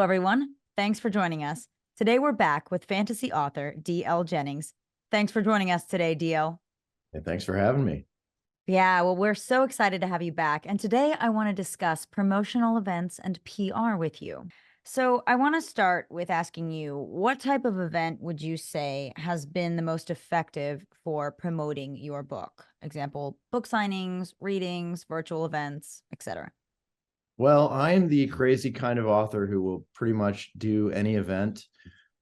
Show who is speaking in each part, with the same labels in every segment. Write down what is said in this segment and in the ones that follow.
Speaker 1: Hello, everyone. Thanks for joining us. Today, we're back with fantasy author D.L. Jennings. Thanks for joining us today, D.L.
Speaker 2: Hey, thanks for having me.
Speaker 1: Yeah, well, we're so excited to have you back. And today, I want to discuss promotional events and PR with you. So, I want to start with asking you, what type of event would you say has been the most effective for promoting your book? Example, book signings, readings, virtual events, etc.
Speaker 2: Well, I am the crazy kind of author who will pretty much do any event.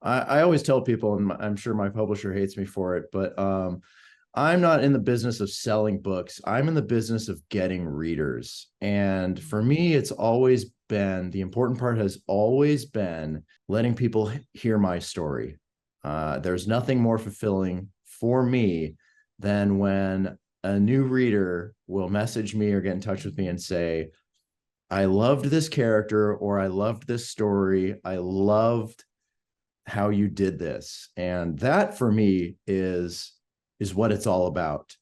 Speaker 2: I always tell people, and I'm sure my publisher hates me for it, but I'm not in the business of selling books. I'm in the business of getting readers. And for me, it's always been the important part has always been letting people hear my story. There's nothing more fulfilling for me than when a new reader will message me or get in touch with me and say, I loved this character, or I loved this story. I loved how you did this. And that for me is what it's all about.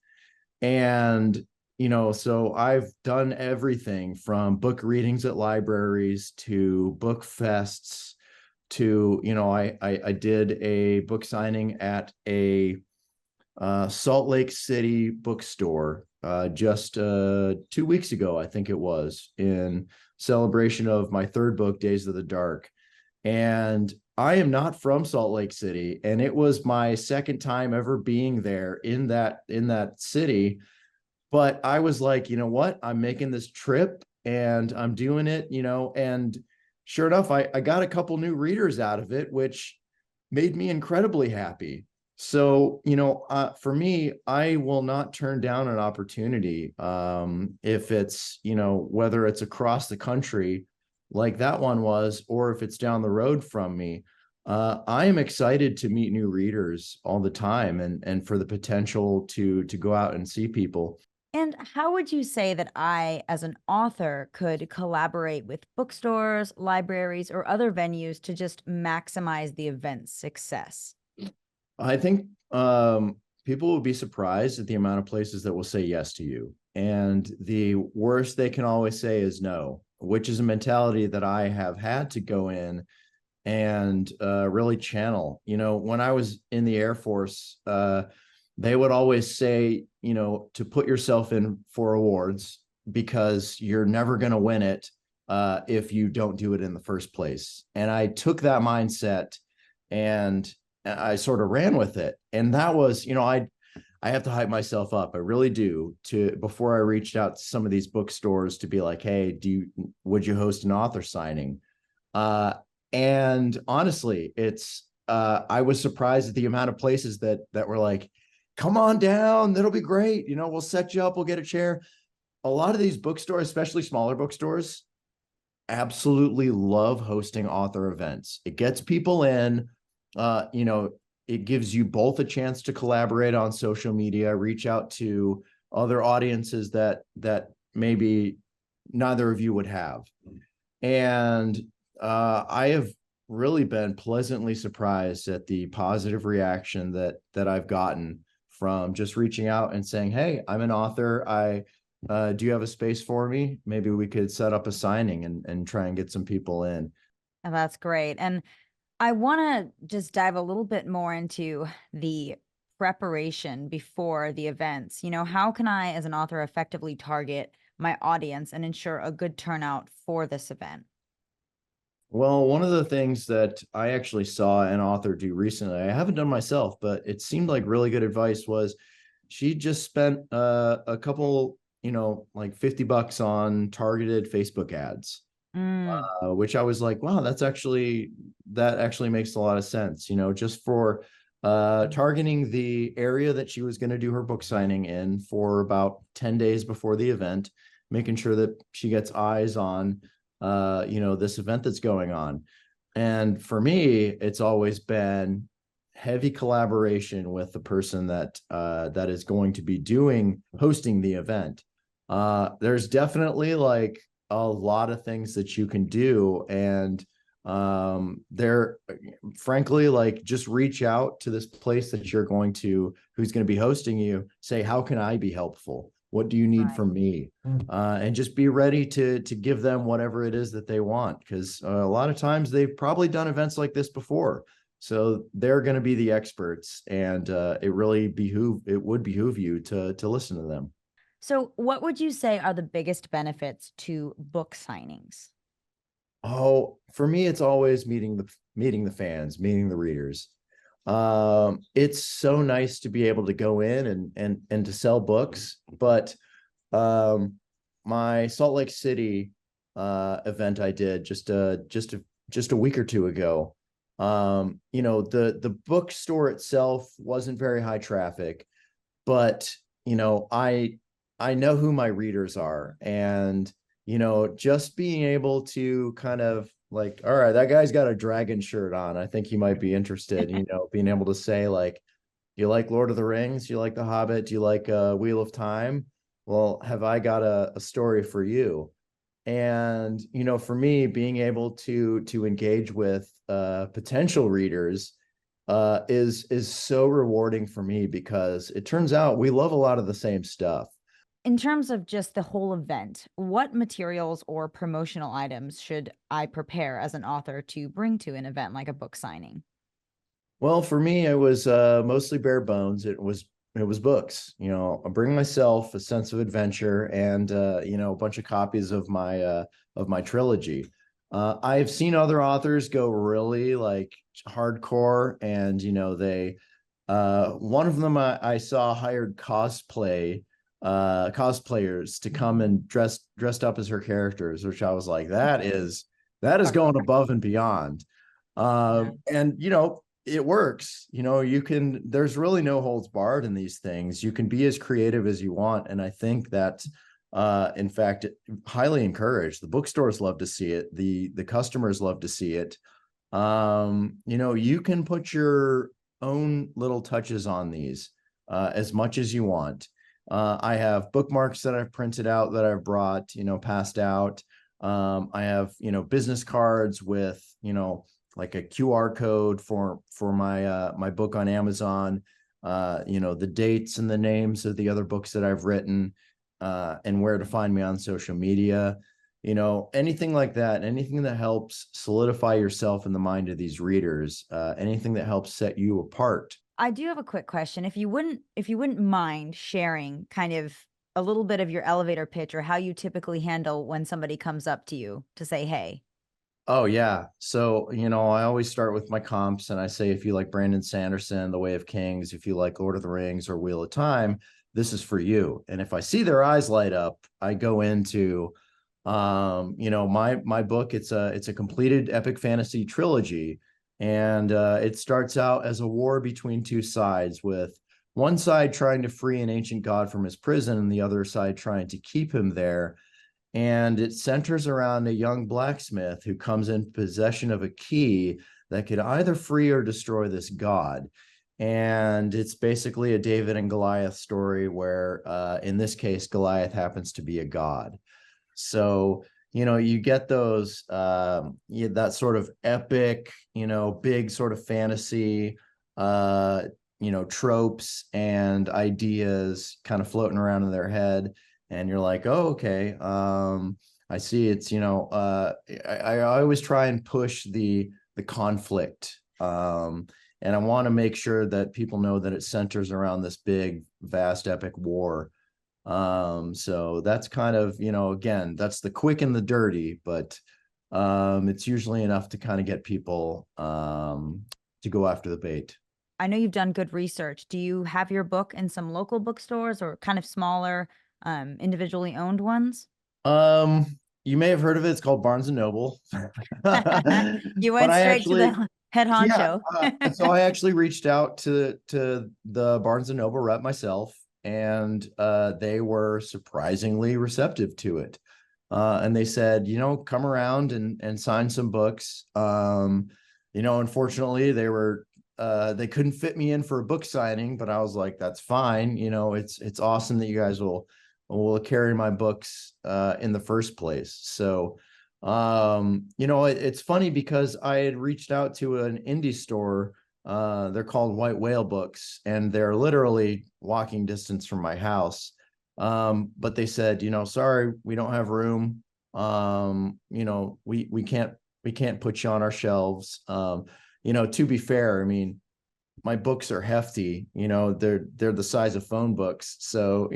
Speaker 2: And so I've done everything from book readings at libraries to book fests to, I did a book signing at a Salt Lake City bookstore just 2 weeks ago, I think it was, in celebration of my third book, Days of the Dark. And I am not from Salt Lake City, and it was my second time ever being there in that city. But I was like, you know what? I'm making this trip and I'm doing it, and sure enough, I got a couple new readers out of it, which made me incredibly happy. So, for me, I will not turn down an opportunity if it's, whether it's across the country like that one was, or if it's down the road from me. I am excited to meet new readers all the time and for the potential to go out and see people.
Speaker 1: And how would you say that I, as an author, could collaborate with bookstores, libraries, or other venues to just maximize the event's success?
Speaker 2: I think people will be surprised at the amount of places that will say yes to you. And the worst they can always say is no, which is a mentality that I have had to go in and really channel. When I was in the Air Force, they would always say, to put yourself in for awards because you're never going to win it if you don't do it in the first place. And I took that mindset and I sort of ran with it. And that was, I have to hype myself up. I really do, to before I reached out to some of these bookstores to be like, hey, would you host an author signing? And honestly, I was surprised at the amount of places that were like, come on down, that'll be great. We'll set you up, we'll get a chair. A lot of these bookstores, especially smaller bookstores, absolutely love hosting author events. It gets people in. It gives you both a chance to collaborate on social media, reach out to other audiences that maybe neither of you would have. And I have really been pleasantly surprised at the positive reaction that I've gotten from just reaching out and saying, hey, I'm an author. Do you have a space for me? Maybe we could set up a signing and try and get some people in.
Speaker 1: And that's great. And I want to just dive a little bit more into the preparation before the events. How can I, as an author, effectively target my audience and ensure a good turnout for this event?
Speaker 2: Well, one of the things that I actually saw an author do recently, I haven't done myself, but it seemed like really good advice, was she just spent a couple, like $50 on targeted Facebook ads. Which I was like, wow, that actually makes a lot of sense, just for targeting the area that she was going to do her book signing in for about 10 days before the event, making sure that she gets eyes on, this event that's going on. And for me, it's always been heavy collaboration with the person that is going to be hosting the event. There's definitely like a lot of things that you can do, and they're frankly, like, just reach out to this place that who's going to be hosting you, say, how can I be helpful? What do you need
Speaker 1: Right.
Speaker 2: from me? And just be ready to give them whatever it is that they want, because a lot of times they've probably done events like this before, so they're going to be the experts, and it would behoove you to listen to them.
Speaker 1: So, what would you say are the biggest benefits to book signings?
Speaker 2: Oh, for me, it's always meeting the fans, meeting the readers. It's so nice to be able to go in and to sell books, but um, my Salt Lake City event I did just a week or two ago. The bookstore itself wasn't very high traffic, but I know who my readers are, and just being able to kind of like, all right, that guy's got a dragon shirt on, I think he might be interested. Being able to say, like, you like Lord of the Rings, you like The Hobbit, do you like Wheel of Time? Well, have I got a story for you? And for me, being able to engage with potential readers is so rewarding for me, because it turns out we love a lot of the same stuff.
Speaker 1: In terms of just the whole event, what materials or promotional items should I prepare as an author to bring to an event like a book signing?
Speaker 2: Well, for me, it was mostly bare bones. It was books. I bring myself a sense of adventure, and a bunch of copies of my trilogy. I've seen other authors go really like hardcore, and they one of them I saw hired cosplayers to come and dressed up as her characters, which I was like, that is going above and beyond. And it works. There's really no holds barred in these things. You can be as creative as you want, and I think that in fact, highly encouraged. The bookstores love to see it, the customers love to see it. You can put your own little touches on these as much as you want. I have bookmarks that I've printed out, that I've brought, passed out. I have, business cards with, like a QR code for my book on Amazon. The dates and the names of the other books that I've written, and where to find me on social media. Anything like that, anything that helps solidify yourself in the mind of these readers, anything that helps set you apart.
Speaker 1: I do have a quick question. If you wouldn't mind sharing kind of a little bit of your elevator pitch or how you typically handle when somebody comes up to you to say, "Hey."
Speaker 2: Oh yeah. So, I always start with my comps, and I say, if you like Brandon Sanderson, The Way of Kings, if you like Lord of the Rings or Wheel of Time, this is for you. And if I see their eyes light up, I go into my book. It's a completed epic fantasy trilogy. And it starts out as a war between two sides, with one side trying to free an ancient god from his prison, and the other side trying to keep him there. And it centers around a young blacksmith who comes in possession of a key that could either free or destroy this god. And it's basically a David and Goliath story, where in this case, Goliath happens to be a god. So you get those that sort of epic, big sort of fantasy tropes and ideas kind of floating around in their head, and you're like, oh, okay. I see. It's I always try and push the conflict, and I want to make sure that people know that it centers around this big, vast, epic war. So that's kind of, again, that's the quick and the dirty, but it's usually enough to kind of get people to go after the bait.
Speaker 1: I know you've done good research. Do you have your book in some local bookstores or kind of smaller, individually owned ones?
Speaker 2: Um, you may have heard of it. It's called Barnes and Noble.
Speaker 1: You
Speaker 2: But
Speaker 1: went
Speaker 2: I
Speaker 1: straight to
Speaker 2: actually,
Speaker 1: the head
Speaker 2: yeah,
Speaker 1: honcho.
Speaker 2: so I actually reached out to the Barnes and Noble rep myself, and they were surprisingly receptive to it. And they said, come around and sign some books. Unfortunately, they couldn't fit me in for a book signing, but I was like, that's fine. It's awesome that you guys will carry my books in the first place. So it's funny, because I had reached out to an indie store. They're called White Whale Books, and they're literally walking distance from my house. But they said, sorry, we don't have room. We can't put you on our shelves. To be fair, I mean, my books are hefty, they're the size of phone books. So,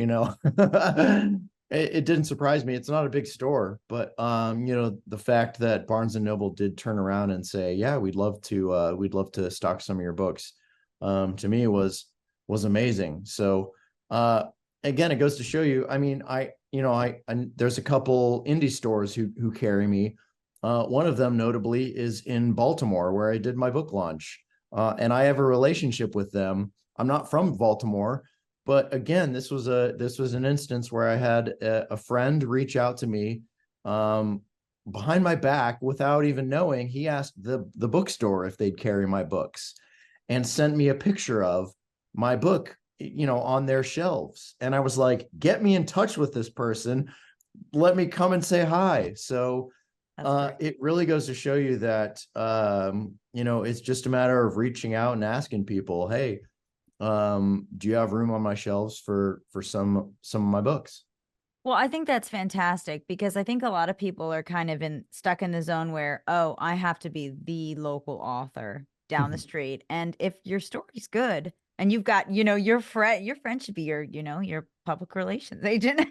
Speaker 2: it didn't surprise me. It's not a big store, but the fact that Barnes and Noble did turn around and say, yeah, we'd love to stock some of your books, to me was amazing. So, again, it goes to show you, I mean, I there's a couple indie stores who carry me. One of them notably is in Baltimore, where I did my book launch. And I have a relationship with them. I'm not from Baltimore, but again, this was an instance where I had a friend reach out to me, um, behind my back without even knowing. He asked the bookstore if they'd carry my books, and sent me a picture of my book, on their shelves. And I was like, get me in touch with this person. Let me come and say hi. So
Speaker 1: That's great.
Speaker 2: it really goes to show you that, it's just a matter of reaching out and asking people, hey, do you have room on my shelves for some of my books?
Speaker 1: Well, I think that's fantastic because I think a lot of people are kind of stuck in the zone where, oh, I have to be the local author down the street. And if your story's good and you've got, your friend should be your public relations agent.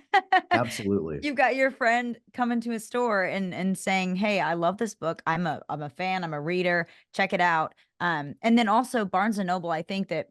Speaker 2: Absolutely.
Speaker 1: You've got your friend coming to a store and saying, "Hey, I love this book. I'm a fan, I'm a reader. Check it out." And then also Barnes and Noble, I think that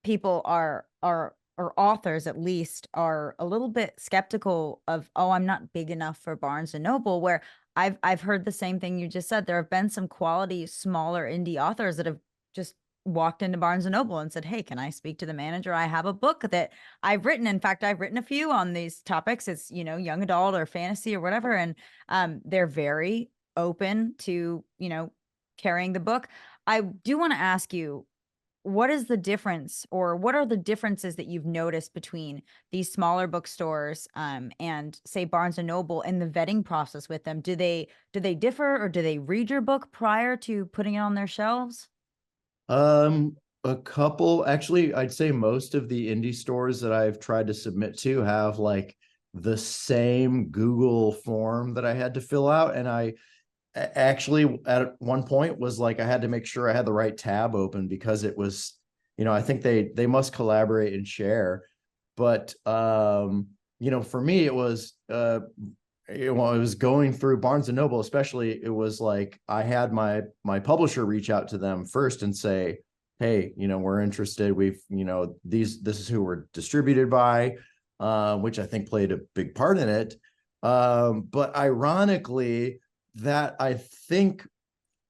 Speaker 1: people are or authors at least are a little bit skeptical of, oh, I'm not big enough for Barnes and Noble, where I've heard the same thing you just said. There have been some quality smaller indie authors that have just walked into Barnes and Noble and said, "Hey, can I speak to the manager? I have a book that I've written. In fact, I've written a few on these topics. It's, young adult or fantasy or whatever." And they're very open to, carrying the book. I do want to ask you, what is the difference, or what are the differences that you've noticed between these smaller bookstores, and say Barnes and Noble, and the vetting process with them? Do they differ, or do they read your book prior to putting it on their shelves?
Speaker 2: Um, a couple, actually, I'd say most of the indie stores that I've tried to submit to have like the same Google form that I had to fill out. And I actually at one point was like, I had to make sure I had the right tab open, because it was, I think they must collaborate and share. But for me, it was I was going through Barnes and Noble, especially. It was like I had my publisher reach out to them first and say, hey, we're interested. We've, this is who we're distributed by, which I think played a big part in it. But ironically, that I think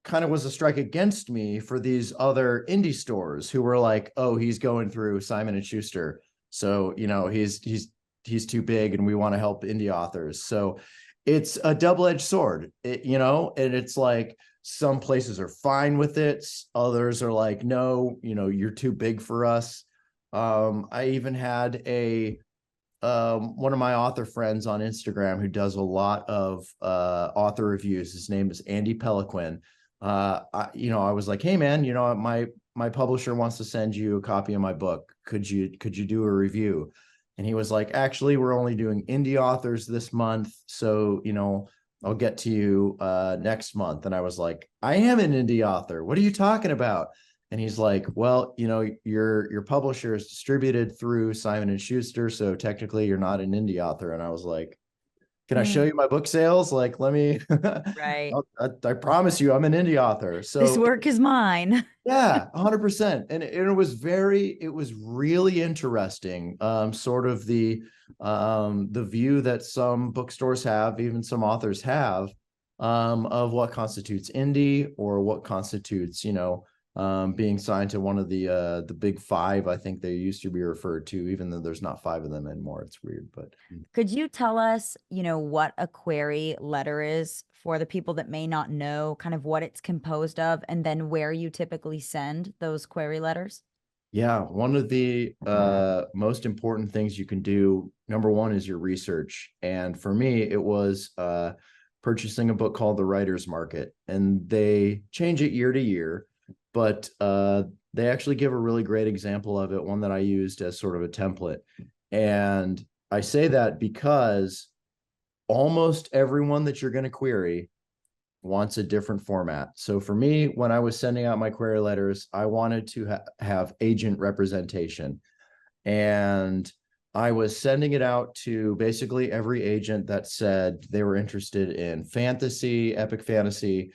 Speaker 2: kind of was a strike against me for these other indie stores who were like, oh, he's going through Simon and Schuster, so he's too big and we want to help indie authors. So it's a double-edged sword, and it's like some places are fine with it, others are like, no, you're too big for us. I even had a one of my author friends on Instagram who does a lot of author reviews. His name is Andy Peliquin. I was like, hey man, my publisher wants to send you a copy of my book. Could you do a review? And he was like, actually, we're only doing indie authors this month, so I'll get to you next month. And I was like, I am an indie author. What are you talking about? And he's like, well, your publisher is distributed through Simon and Schuster, so technically you're not an indie author. And I was like, can I show
Speaker 1: Mm,
Speaker 2: you my book sales? Like, let me.
Speaker 1: right.
Speaker 2: I promise you, I'm an indie author.
Speaker 1: This
Speaker 2: So
Speaker 1: work is mine.
Speaker 2: yeah, 100%. And it was really interesting. Sort of the view that some bookstores have, even some authors have, of what constitutes indie, or what constitutes, being signed to one of the big five. I think they used to be referred to, even though there's not five of them anymore. It's weird, but
Speaker 1: Could you tell us, what a query letter is for the people that may not know, kind of what it's composed of, and then where you typically send those query letters?
Speaker 2: yeah, one of the most important things you can do, number one, is your research. And for me, it was purchasing a book called The Writer's Market, and they change it year to year, but they actually give a really great example of it, one that I used as sort of a template. And I say that because almost everyone that you're going to query wants a different format. So for me, when I was sending out my query letters, I wanted to have agent representation. And I was sending it out to basically every agent that said they were interested in fantasy, epic fantasy,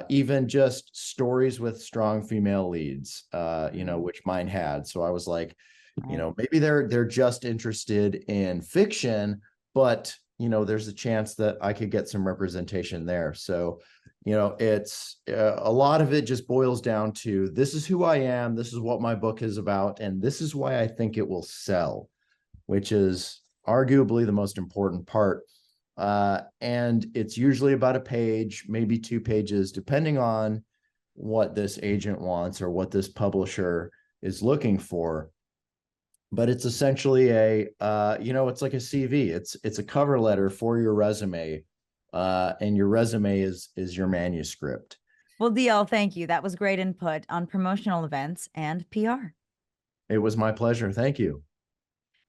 Speaker 2: even just stories with strong female leads, which mine had. So I was like,
Speaker 1: Right.
Speaker 2: maybe they're just interested in fiction, but there's a chance that I could get some representation there. So it's a lot of it just boils down to, this is who I am, this is what my book is about, and this is why I think it will sell, which is arguably the most important part. And it's usually about a page, maybe 2 pages, depending on what this agent wants or what this publisher is looking for. But it's essentially it's like a CV. It's a cover letter for your resume, and your resume is your manuscript.
Speaker 1: Well, DL, thank you. That was great input on promotional events and PR.
Speaker 2: It was my pleasure. Thank you.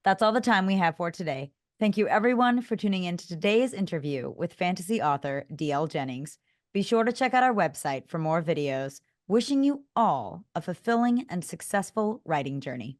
Speaker 1: That's all the time we have for today. Thank you, everyone, for tuning in to today's interview with fantasy author DL Jennings. Be sure to check out our website for more videos. Wishing you all a fulfilling and successful writing journey.